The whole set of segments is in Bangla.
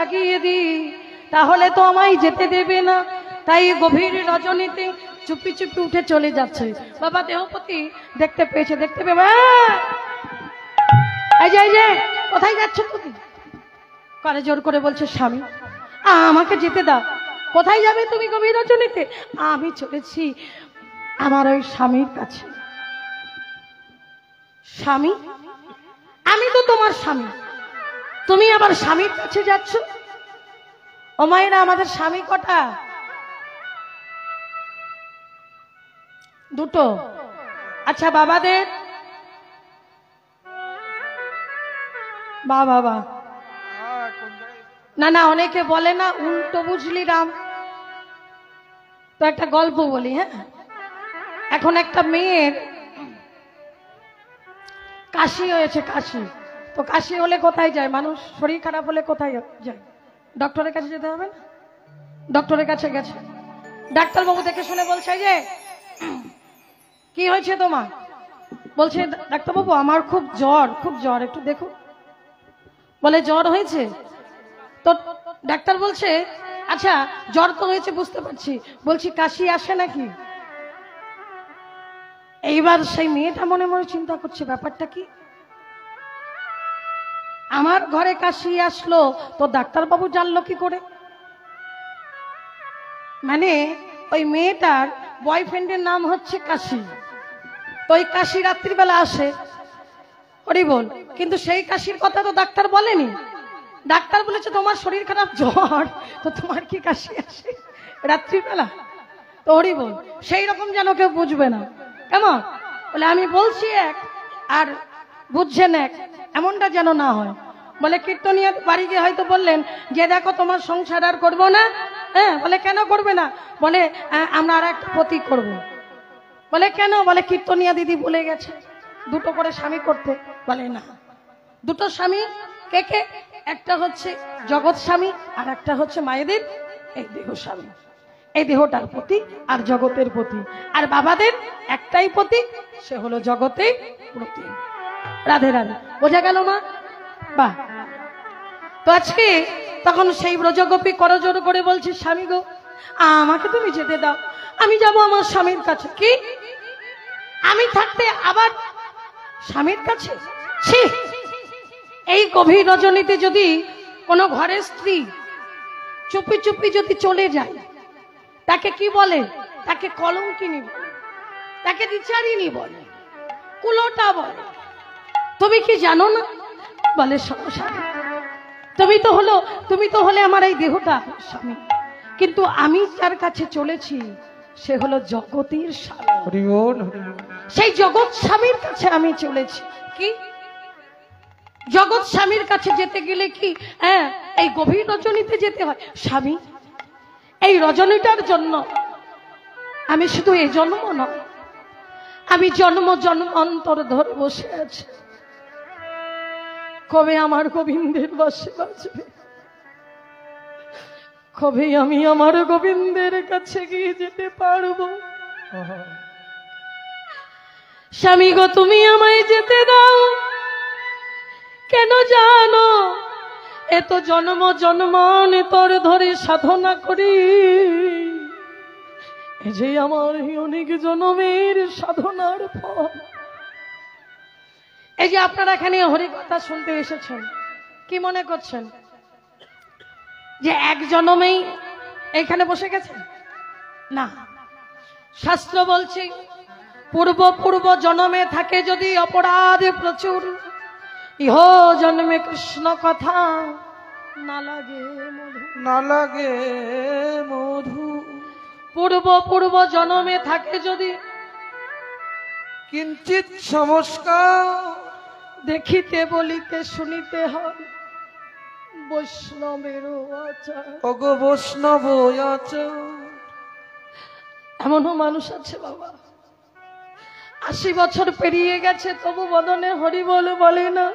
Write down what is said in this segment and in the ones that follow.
লাগিয়ে দিই তাহলে তো আমায় যেতে দেবে না। তাই গভীর রজনীতে চুপি চুপি উঠে চলে যাচ্ছে। বাবা দেহপতি দেখতে পেয়েছে, দেখতে পেয়ে এই যে কোথায় যাচ্ছ তুমি? কারে জোর করে বলছে স্বামী আমাকে যেতে দাও। কোথায় যাবে তুমি গভীর রজনীতে? আমি চলেছি আমার ওই স্বামীর কাছে। স্বামী? আমি তো তোমার স্বামী, তুমি আবার স্বামীর কাছে যাচ্ছ? ও মায়েরা, আমাদের স্বামী কটা? দুটো। আচ্ছা বাবাদের? বাবা না না, অনেকে বলে না উল্টো বুঝলি রাম। তো একটা গল্প বলি। হ্যাঁ, এখন একটা মেয়ের কাশি হয়েছে, কাশি। তো কাশি হলে কোথায় যায় মানুষ? শরীর খারাপ হলে কোথায় যায়? ডক্টরের কাছে যেতে হবে না? ডক্টরের কাছে গেছে, ডাক্তারবাবু দেখে শুনে বলছে যে কি হয়েছে তোমার? বলছে ডাক্তারবাবু আমার খুব জ্বর, একটু দেখো। বলে জ্বর হয়েছে? তো ডাক্তার বলছে আচ্ছা জ্বর তো হয়েছে বুঝতে পারছি, বলছি কাশি আসে নাকি? এইবার সেই মেয়েটা মনে মনে চিন্তা করছে ব্যাপারটা কি, আমার ঘরে কাশি আসলো তো ডাক্তারবাবু জানলো কি করে? মানে ওই মেয়েটার বয়ফ্রেন্ডের নাম হচ্ছে কাশি। তো ওই কাশি রাত্রিবেলা আসে, হরি বল, কিন্তু সেই কাশির কথা তো ডাক্তার বলেনি। ডাক্তার বলেছে তোমার শরীর খারাপ, জ্বর, তো তোমার কি কাশি আসে রাত্রিবেলা? তো হরি বল, সেই রকম যেন কেউ বুঝবে না। কেমন? বলে আমি বলছি এক আর বুঝছেন এক, এমনটা যেন না হয়। বলে কীর্তনিয়া বাড়ি গিয়ে হয়তো বললেন যে দেখো তোমার সংসার আর করবো না। হ্যাঁ, বলে কেন করবে না? বলে আমরা আর একটা প্রতীক করব। বলে কেন? বলে কীর্তনিয়া দিদি বলে গেছে দুটো করে স্বামী করতে। বলে না, দুটো স্বামী কে কে? একটা হচ্ছে জগৎ স্বামী আর একটা হচ্ছে মায়েদের এই দেহ স্বামী, এই দেহটার প্রতি আর জগতের প্রতি। আর বাবাদের একটাই প্রতি, সে হলো জগতের প্রতি। রাধে রাধে, বোঝা গেল মা? বাহ। তো আজকে তখন সেই ব্রজগোপী করজোড় করে বলছে স্বামী গো আমাকে তুমি যেতে দাও, আমি যাব আমার স্বামীর কাছে। কি আমি থাকতে আবার স্বামীর কাছে? ছি! এই গভীর রজনীতে যদি কোনো ঘরের স্ত্রী চুপি চুপি যদি চলে যায় তাকে কি বলে? তাকে কলঙ্কিনী বলে, তাকে বিচারিনী বলে, কুলোটা বলে। তুমি কি জানো না? বলে স্বামী তুমি তো হলে আমার এই দেহটা স্বামী, কিন্তু আমি যার কাছে চলেছি সে হলো জগতের স্বামী। সেই জগৎ স্বামীর কাছে আমি চলেছি। কি জগৎ স্বামীর কাছে যেতে গেলে কি হ্যাঁ এই গভীর রজনীতে যেতে হয়? স্বামী এই রজনীটার জন্য আমি শুধু এই জন্ম নয়, আমি জন্ম জন্মান্তর ধরে বসে আছি, কবে আমার গোবিন্দের বাঁশি বাজবে, কবে আমি আমার গোবিন্দের কাছে গিয়ে যেতে পারবো। স্বামী গো তুমি আমায় যেতে দাও, কেন জানো এত জন্ম জন্মান্তর ধরে সাধনা করি, এই যে আমার অনেক জন্মের সাধনার ফল। এই যে আপনারা এখানে হরিকথা শুনতে এসেছেন, কি মনে করছেন যে এক জন্মেই এখানে বসে গেছেন? না, শাস্ত্র বলছে পূর্ব জন্মে থাকে যদি অপরাধ প্রচুর, ইহ জন্মে কৃষ্ণ কথা না লাগে মধু। পূর্ব জন্মে থাকে যদি কিঞ্চিত সংস্কার, দেখিতে বলিতে শুনিতে হয় বৈষ্ণবের আচার। ওগো বৈষ্ণব আচার। এমনও মানুষ আছে বাবা 80 বছর পেরিয়ে গেছে তবু বদনে হরি বলে না।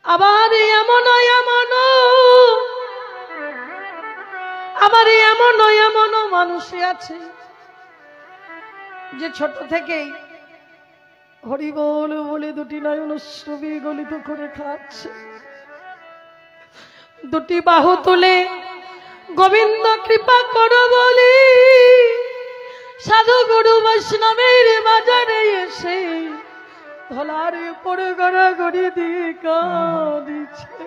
আবার এমন মানুষ আছে যে ছোট থেকেই হরি বলে দুটি নয়ন শ্রবী গলিত করে খাচ্ছে। দুটি বাহু তুলে গোবিন্দ কৃপা করো বলি সাধু গুরু বৈষ্ণবের বাজারে এসে ধলার উপরে গড়াগড়ি দিয়ে কাঁদিছে।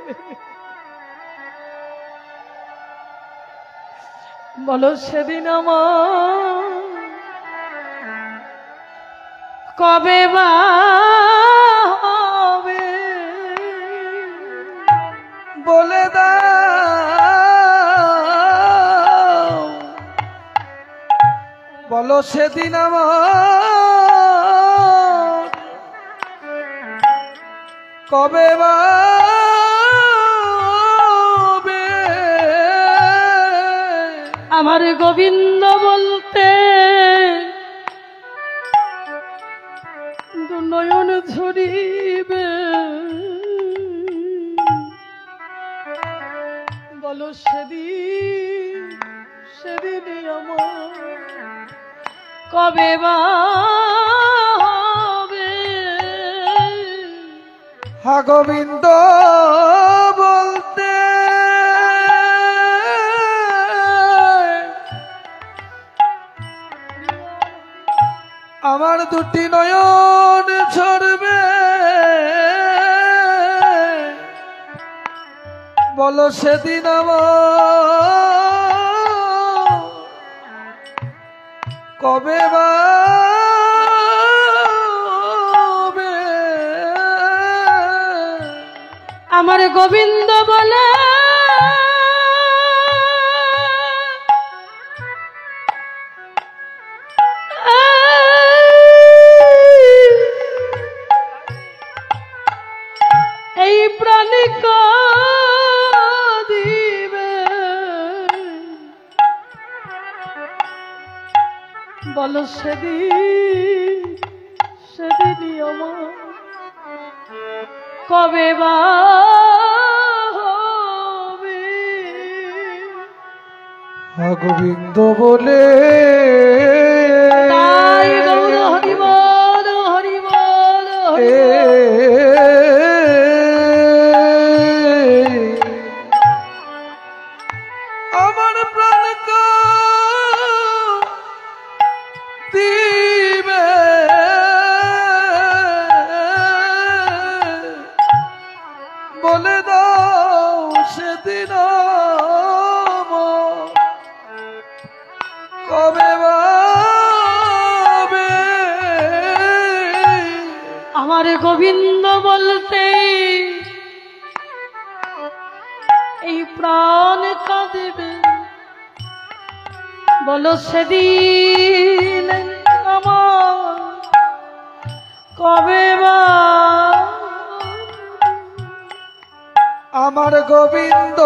বলো সেদিন আমার কবে বা হবে বলে দাও, বলো সেদিন আমার কবে বা হবে? আমার গোবিন্দ বলতে দু নয়ন ঝরিবে, বলো সেদিন সেদিনই আমার কবে বা হবে? হা গোবিন্দ বলতে আমার দুটি নয়ন ঝরবে, বলো সেদিন আমার কবে বা হবে? আমার গোবিন্দ বলে এই প্রাণী কাঁদিবে, বলো সেদিন সেদিনই আমার কবে বা হবে? হা গোবিন্দ বলে তাই গৌর হরি বল হরি বল হরি বল। আমার প্রাণ দিবে, বলে দাও সেদিন আমার কবে বা হবে? আমার গোবিন্দ বলতে এই প্রাণ কাঁদিবে, বলো সেদিন আমার কবে বা? আমার গোবিন্দ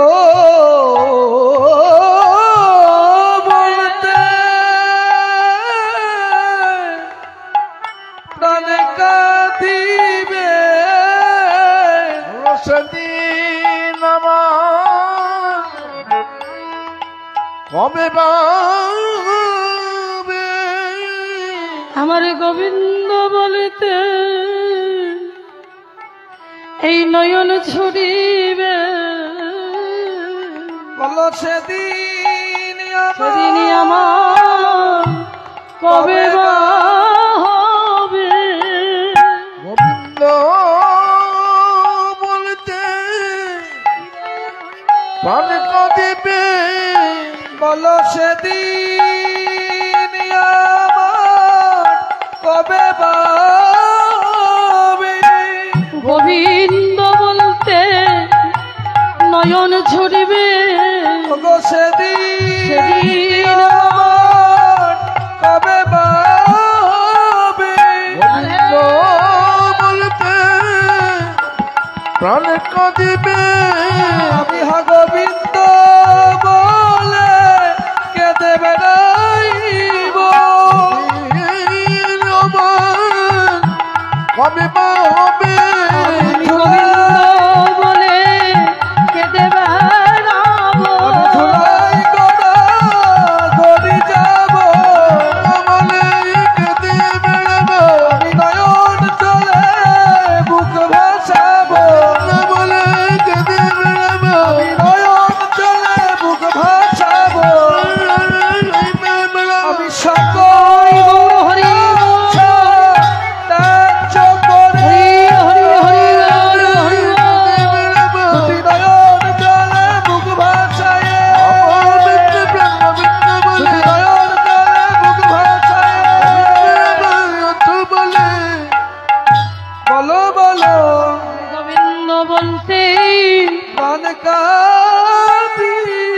বলতে প্রাণে কাঁদিবে, সেদিন আমার কবে বা হবে? আমার গোবিন্দ বলতে এই নয়ন ঝরিবে, বলো সেদিন সেদিনই আমার কবে বা হবে? গোবিন্দ বলতে প্রাণ কাঁদিবে, বলো সেদিন আমার কবে বা হবে? গোবিন্দ বলতে নয়ন ঝরিবে, গো সেদিন সেদিন আমার কবে বা হবে? গোবিন্দ বলতে প্রাণ কাঁদিবে, আমি হা গোবিন্দ বলে কেঁদে বেড়াইব, কবে বা হবে? আমি গোবিন্দ বলে কেঁদে বেড়াবো, ধুলাই গড়া গড়ি যাব, বলে কেঁদে বেড়াবো, আমি নয়ন চলে বুক ভাসাবো, বলে কেঁদে বেড়াবো, কাটিবে।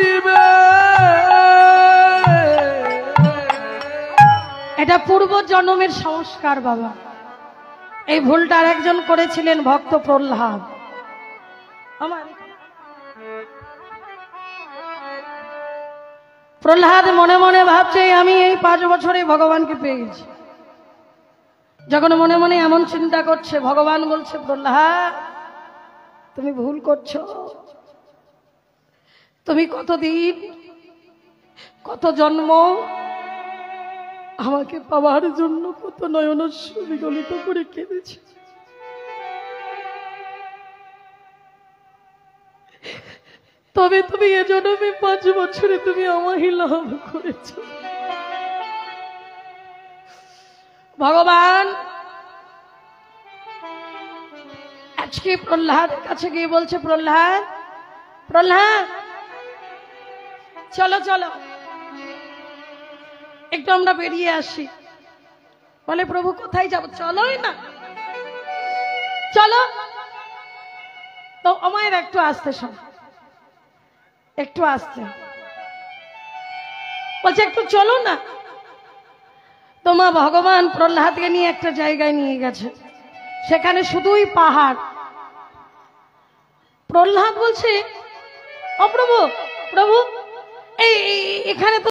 এটা পূর্ব জন্মের সংস্কার বাবা। এই ভুলটা আর একজন করেছিলেন, ভক্ত প্রহ্লাদ। আমার প্রহ্লাদ মনে মনে ভাবছে আমি এই 5 বছরে ভগবানকে পেয়ে গেছি। যখন মনে মনে এমন চিন্তা করছে, ভগবান বলছে প্রহ্লাদ তুমি ভুল করছো। তুমি কতদিন কত জন্ম আমাকে পাওয়ার জন্য কত নয়নস্য বিগলিত করে কেঁদেছে। তবে তুমি এ জন্মে 5 বছরে তুমি আমাকে লাভ করেছ। ভগবান আজকে প্রহ্লাদের কাছে গিয়ে বলছে প্রহ্লাদ প্রহ্লাদ চলো চলো একটু আমরা বেরিয়ে আসি। বলে প্রভু কোথায় যাব? চলোই না, চলো। তো আমায় একটু আসতে শোন, একটু আসতে বলছে একটু চলো না। তোমা ভগবান প্রহ্লাদকে নিয়ে একটা জায়গায় নিয়ে গেছে, সেখানে শুধুই পাহাড়। প্রহ্লাদ বলছে ও প্রভু প্রভু এই এখানে তো